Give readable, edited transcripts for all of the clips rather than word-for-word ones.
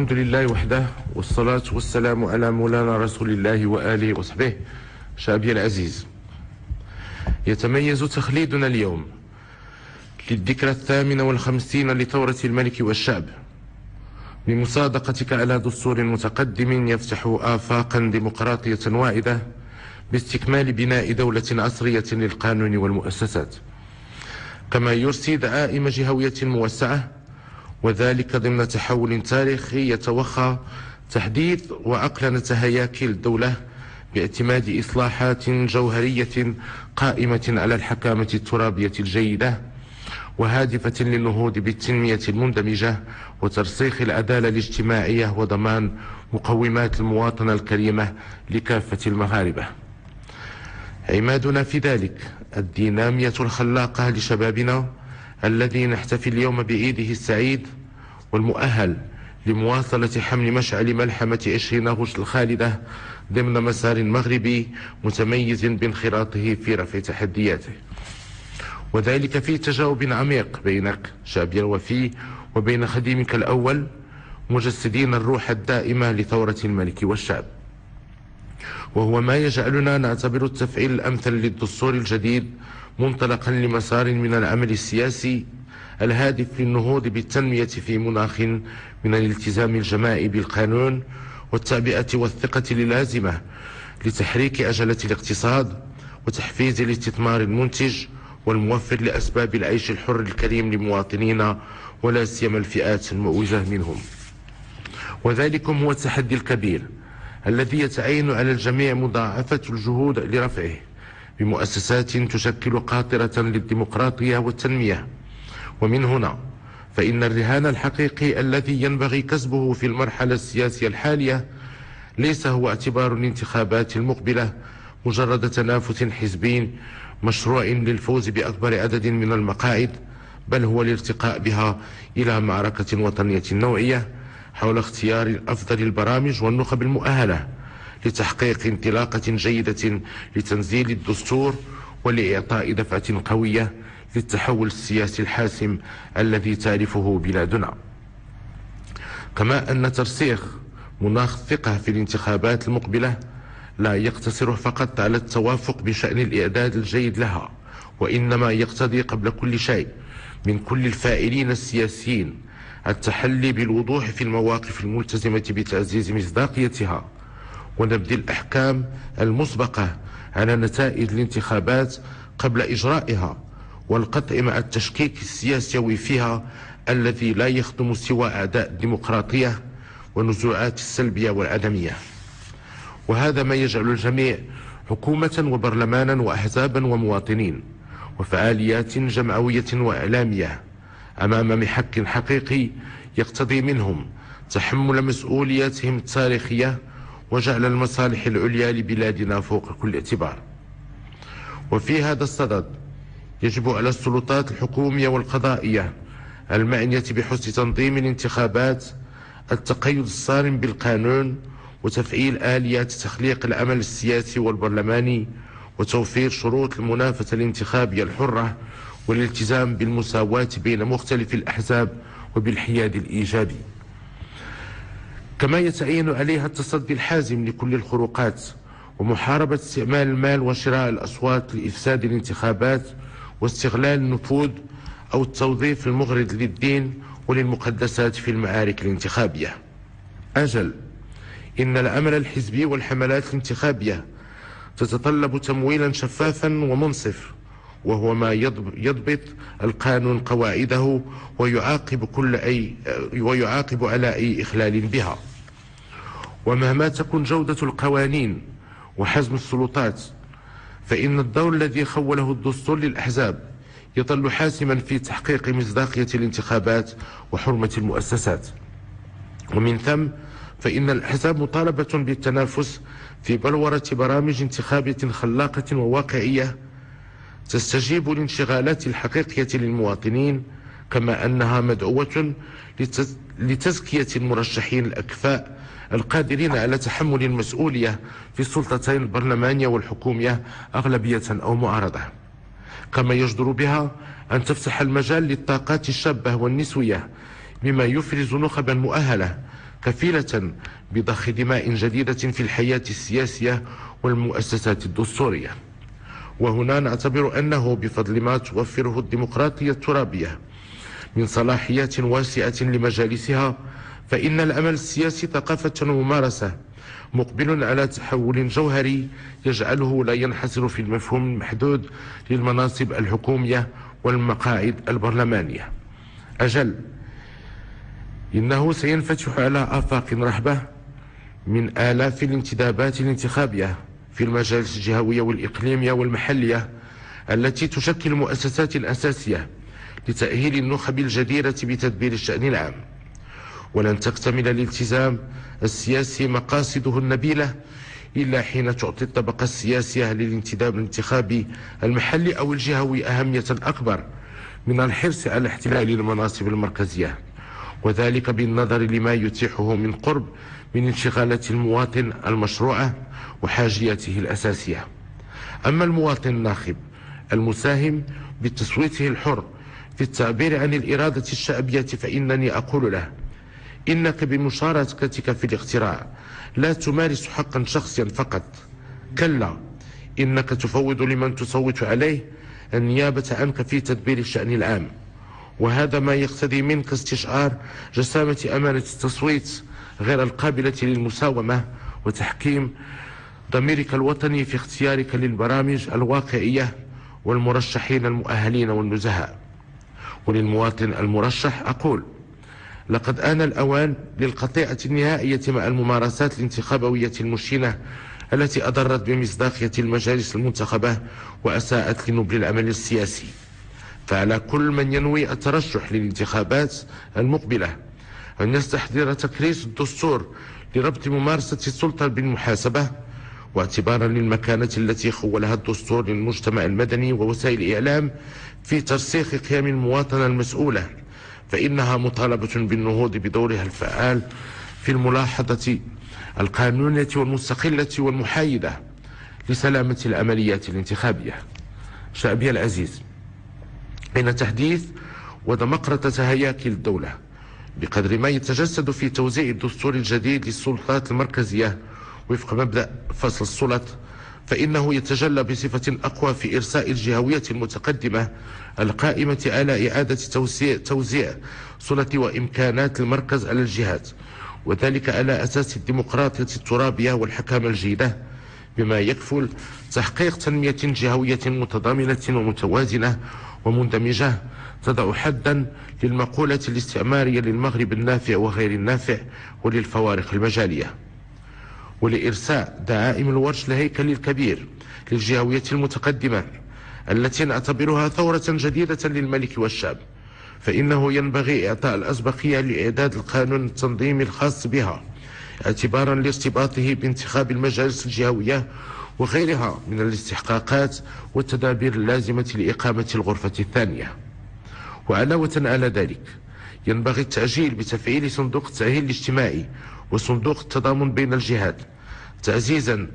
الحمد لله وحده، والصلاة والسلام على مولانا رسول الله وآله وصحبه. شعبي العزيز، يتميز تخليدنا اليوم للذكرى 58 لثورة الملك والشعب بمصادقتك على دستور متقدم يفتح آفاقا ديمقراطية واعدة باستكمال بناء دولة عصرية للقانون والمؤسسات، كما يرسي دعائم جهوية موسعة، وذلك ضمن تحول تاريخي يتوخى تحديث وعقلنة هياكل الدولة باعتماد إصلاحات جوهرية قائمة على الحكامة الترابية الجيدة وهادفة للنهوض بالتنمية المندمجة وترسيخ العدالة الاجتماعية وضمان مقومات المواطنة الكريمة لكافة المغاربة. عمادنا في ذلك الدينامية الخلاقة لشبابنا الذي نحتفل اليوم بعيده السعيد، والمؤهل لمواصلة حمل مشعل ملحمة 20 غشت الخالدة ضمن مسار مغربي متميز بانخراطه في رفع تحدياته، وذلك في تجاوب عميق بينك شعبي الوفي وبين خديمك الأول، مجسدين الروح الدائمة لثورة الملك والشعب، وهو ما يجعلنا نعتبر التفعيل الأمثل للدستور الجديد منطلقا لمسار من العمل السياسي الهادف للنهوض بالتنمية في مناخ من الالتزام الجماعي بالقانون والتعبئة والثقة اللازمة لتحريك عجلة الاقتصاد وتحفيز الاستثمار المنتج والموفر لأسباب العيش الحر الكريم لمواطنينا ولا سيما الفئات المؤوجة منهم. وذلكم هو التحدي الكبير الذي يتعين على الجميع مضاعفة الجهود لرفعه بمؤسسات تشكل قاطرة للديمقراطية والتنمية. ومن هنا فإن الرهان الحقيقي الذي ينبغي كسبه في المرحلة السياسية الحالية ليس هو اعتبار الانتخابات المقبلة مجرد تنافس حزبي مشروع للفوز بأكبر عدد من المقاعد، بل هو الارتقاء بها إلى معركة وطنية نوعية حول اختيار أفضل البرامج والنخب المؤهلة لتحقيق انطلاقة جيدة لتنزيل الدستور ولإعطاء دفعة قوية للتحول السياسي الحاسم الذي تعرفه بلادنا. كما أن ترسيخ مناخ الثقة في الانتخابات المقبلة لا يقتصر فقط على التوافق بشأن الإعداد الجيد لها، وإنما يقتضي قبل كل شيء من كل الفاعلين السياسيين التحلي بالوضوح في المواقف الملتزمة بتعزيز مصداقيتها ونبذ الأحكام المسبقة على نتائج الانتخابات قبل إجرائها، والقطع مع التشكيك السياسي فيها الذي لا يخدم سوى أعداء الديمقراطية والنزوعات السلبية والعدمية. وهذا ما يجعل الجميع حكومة وبرلمانا وأحزابا ومواطنين وفعاليات جمعوية وإعلامية أمام محك حقيقي يقتضي منهم تحمل مسؤولياتهم التاريخية وجعل المصالح العليا لبلادنا فوق كل اعتبار. وفي هذا الصدد يجب على السلطات الحكومية والقضائية المعنية بحسن تنظيم الانتخابات التقيد الصارم بالقانون وتفعيل آليات تخليق العمل السياسي والبرلماني وتوفير شروط المنافسة الانتخابية الحرة والالتزام بالمساواة بين مختلف الأحزاب وبالحياد الإيجابي. كما يتعين عليها التصدي الحازم لكل الخروقات ومحاربة استعمال المال وشراء الأصوات لإفساد الانتخابات واستغلال النفوذ أو التوظيف المغرض للدين وللمقدسات في المعارك الانتخابية. أجل، إن العمل الحزبي والحملات الانتخابية تتطلب تمويلا شفافا ومنصف، وهو ما يضبط القانون قواعده ويعاقب على أي إخلال بها. ومهما تكن جودة القوانين وحزم السلطات، فإن الدور الذي خوله الدستور للأحزاب يظل حاسما في تحقيق مصداقية الانتخابات وحرمة المؤسسات. ومن ثم فإن الأحزاب مطالبة بالتنافس في بلورة برامج انتخابية خلاقة وواقعية تستجيب للانشغالات الحقيقية للمواطنين، كما أنها مدعوة لتزكية المرشحين الأكفاء القادرين على تحمل المسؤولية في السلطتين البرلمانية والحكومية أغلبية أو معارضة. كما يجدر بها أن تفتح المجال للطاقات الشابة والنسوية بما يفرز نخبا مؤهلة كفيلة بضخ دماء جديدة في الحياة السياسية والمؤسسات الدستورية. وهنا نعتبر أنه بفضل ما توفره الديمقراطية الترابية من صلاحيات واسعة لمجالسها، فإن العمل السياسي ثقافة وممارسة مقبل على تحول جوهري يجعله لا ينحصر في المفهوم المحدود للمناصب الحكومية والمقاعد البرلمانية. أجل، إنه سينفتح على آفاق رحبة من آلاف الانتدابات الانتخابية في المجالس الجهوية والإقليمية والمحلية التي تشكل مؤسسات أساسية لتأهيل النخب الجديرة بتدبير الشأن العام. ولن تكتمل الالتزام السياسي مقاصده النبيلة إلا حين تعطي الطبقة السياسية للانتداب الانتخابي المحلي أو الجهوي أهمية أكبر من الحرص على احتلال المناصب المركزية، وذلك بالنظر لما يتيحه من قرب من انشغالات المواطن المشروعة وحاجياته الأساسية. أما المواطن الناخب المساهم بتصويته الحر في التعبير عن الإرادة الشعبية، فإنني أقول له: إنك بمشاركتك في الاقتراع لا تمارس حقا شخصيا فقط، كلا، إنك تفوض لمن تصوت عليه النيابة عنك في تدبير الشأن العام. وهذا ما يقتضي منك استشعار جسامة أمانة التصويت غير القابلة للمساومة، وتحكيم ضميرك الوطني في اختيارك للبرامج الواقعية والمرشحين المؤهلين والنزهاء. وللمواطن المرشح أقول: لقد آن الأوان للقطيعة النهائية مع الممارسات الانتخابوية المشينة التي أضرت بمصداقية المجالس المنتخبة وأساءت لنبل العمل السياسي. فعلى كل من ينوي الترشح للانتخابات المقبلة أن يستحضر تكريس الدستور لربط ممارسة السلطة بالمحاسبة، واعتبارا للمكانة التي خولها الدستور للمجتمع المدني ووسائل الإعلام في ترسيخ قيم المواطنة المسؤولة، فإنها مطالبة بالنهوض بدورها الفعال في الملاحظة القانونية والمستقلة والمحايدة لسلامة العمليات الانتخابية. شعبي العزيز، إن تحديث ودمقرة هياكل الدولة بقدر ما يتجسد في توزيع الدستور الجديد للسلطات المركزية وفق مبدأ فصل السلط، فإنه يتجلى بصفة أقوى في إرساء الجهوية المتقدمة القائمة على إعادة توزيع سلط وإمكانات المركز على الجهات، وذلك على أساس الديمقراطية الترابية والحكامة الجيدة، بما يكفل تحقيق تنمية جهوية متضامنة ومتوازنة ومندمجة تضع حدا للمقولة الاستعمارية للمغرب النافع وغير النافع وللفوارق المجالية، ولإرساء دعائم الورش الهيكل الكبير للجهوية المتقدمة التي نعتبرها ثورة جديدة للملك والشعب، فإنه ينبغي إعطاء الأسبقية لإعداد القانون التنظيمي الخاص بها، اعتبارا لارتباطه بانتخاب المجالس الجهوية وغيرها من الاستحقاقات والتدابير اللازمة لإقامة الغرفة الثانية. وعلاوة على ذلك ينبغي التعجيل بتفعيل صندوق التأهيل الاجتماعي وصندوق التضامن بين الجهات، تعزيزا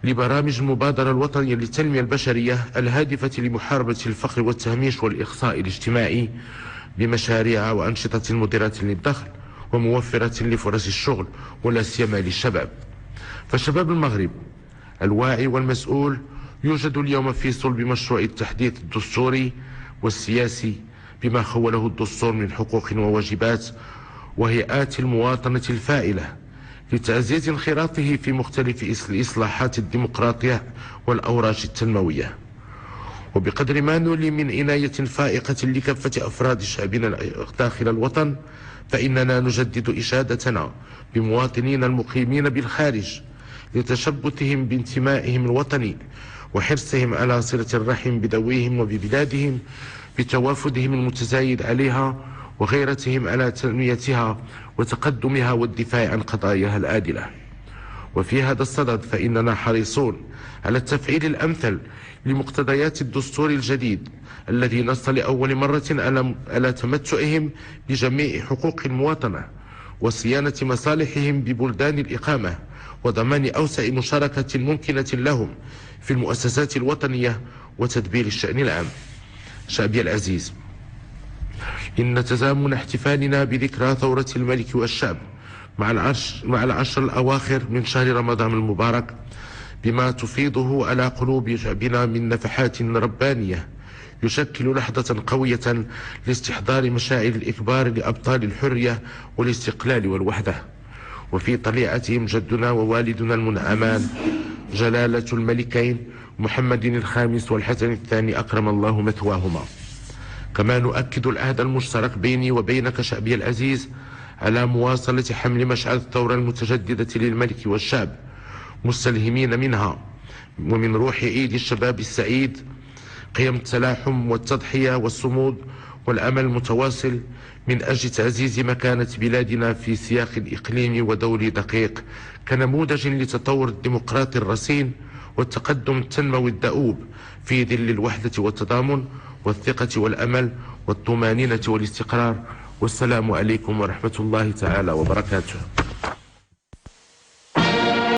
لبرامج المبادرة الوطنية للتنمية البشرية الهادفة لمحاربة الفقر والتهميش والإخصاء الاجتماعي بمشاريع وأنشطة مدرة للدخل وموفرة لفرص الشغل ولا سيما للشباب. فشباب المغرب الواعي والمسؤول يوجد اليوم في صلب مشروع التحديث الدستوري والسياسي بما خوله الدستور من حقوق وواجبات وهيئات المواطنة الفاعلة لتعزيز انخراطه في مختلف الإصلاحات الديمقراطية والأوراق التنموية. وبقدر ما نولي من عناية فائقة لكافة أفراد شعبنا داخل الوطن، فإننا نجدد إشادتنا بمواطنين المقيمين بالخارج لتشبثهم بانتمائهم الوطني وحرصهم على صلة الرحم بذويهم وببلادهم بتوافدهم المتزايد عليها وغيرتهم على تنميتها وتقدمها والدفاع عن قضاياها العادلة. وفي هذا الصدد فإننا حريصون على التفعيل الأمثل لمقتضيات الدستور الجديد الذي نص لأول مرة على تمتعهم بجميع حقوق المواطنة وصيانة مصالحهم ببلدان الإقامة وضمان أوسع مشاركة ممكنة لهم في المؤسسات الوطنية وتدبير الشأن العام. شعبي العزيز، إن تزامن احتفالنا بذكرى ثورة الملك والشعب مع العشر الأواخر من شهر رمضان المبارك، بما تفيضه على قلوب شعبنا من نفحات ربانية، يشكل لحظة قوية لاستحضار مشاعر الإكبار لأبطال الحرية والاستقلال والوحدة. وفي طليعتهم جدنا ووالدنا المنعمان جلالة الملكين محمد الخامس والحسن الثاني أكرم الله مثواهما. كما نؤكد العهد المشترك بيني وبينك شعبي العزيز على مواصلة حمل مشعل الثورة المتجددة للملك والشعب، مستلهمين منها ومن روح عيد الشباب السعيد قيم التلاحم والتضحية والصمود والأمل المتواصل من أجل تعزيز مكانة بلادنا في سياق الإقليمي ودولي دقيق، كنموذج لتطور الديمقراطي الرصين والتقدم التنموي الدؤوب في ظل الوحدة والتضامن والثقة والأمل والطمأنينة والاستقرار. والسلام عليكم ورحمة الله تعالى وبركاته.